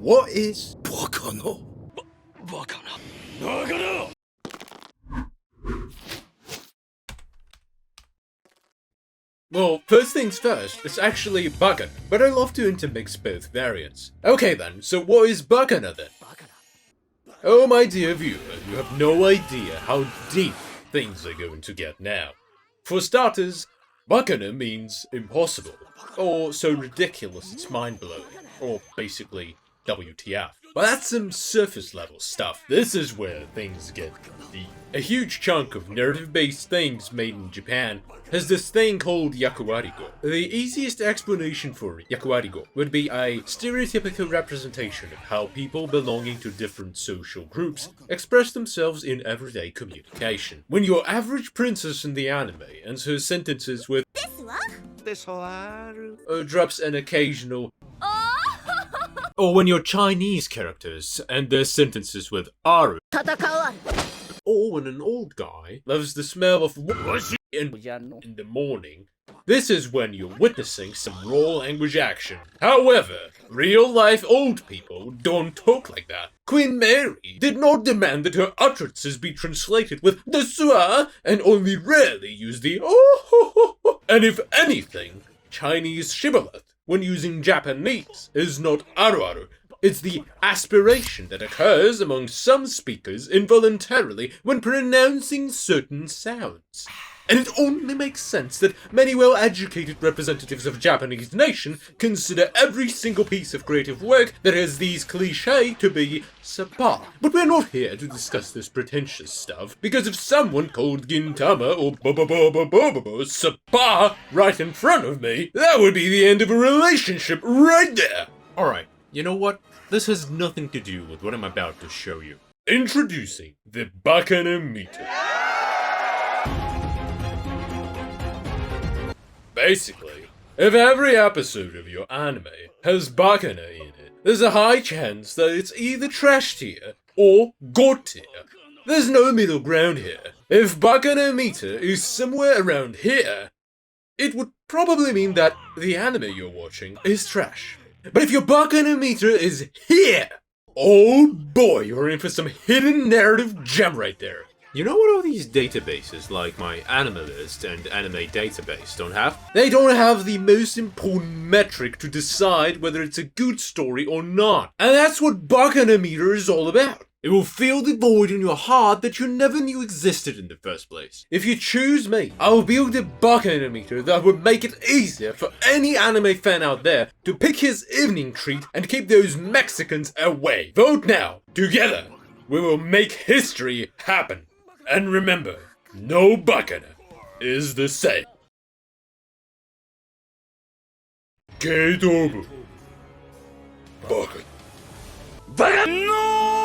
what is Baccano? Baccana. Baccana. Well, first things first, it's actually Baccana, but I love to intermix both variants. Okay then, so what is Baccana then? Oh my dear viewer, you have no idea how deep things are going to get now. For starters, Baccana means impossible, or so ridiculous it's mind-blowing, or basically WTF. But that's some surface level stuff. This is where things get deep. A huge chunk of narrative-based things made in Japan has this thing called yakuwarigo. The easiest explanation for yakuwarigo would be a stereotypical representation of how people belonging to different social groups express themselves in everyday communication. When your average princess in the anime ends her sentences with drops an occasional or when your Chinese characters end their sentences with aru, or when an old guy loves the smell of in the morning, this is when you're witnessing some raw language action. However, real-life old people don't talk like that. Queen Mary did not demand that her utterances be translated with the sua and only rarely use the oh. And if anything, Chinese shibboleth when using Japanese is not aru, it's the aspiration that occurs among some speakers involuntarily when pronouncing certain sounds. And it only makes sense that many well-educated representatives of Japanese nation consider every single piece of creative work that has these clichés to be subpar. But we're not here to discuss this pretentious stuff, because if someone called Gintama or Bobo subpar right in front of me, that would be the end of a relationship right there! Alright, you know what? This has nothing to do with what I'm about to show you. Introducing the Baccanameter. Basically, if every episode of your anime has Baccana in it, there's a high chance that it's either trash tier or god tier. There's no middle ground here. If Baccanameter is somewhere around here, it would probably mean that the anime you're watching is trash. But if your Baccanameter is here, oh boy, you're in for some hidden narrative gem right there. You know what all these databases like my Anime List and Anime Database don't have? They don't have the most important metric to decide whether it's a good story or not. And that's what Baccanameter is all about. It will fill the void in your heart that you never knew existed in the first place. If you choose me, I will build a Baccanameter that would make it easier for any anime fan out there to pick his evening treat and keep those Mexicans away. Vote now. Together, we will make history happen. And remember, no Baccana is the same. Keitobu. Baccana. Baccano!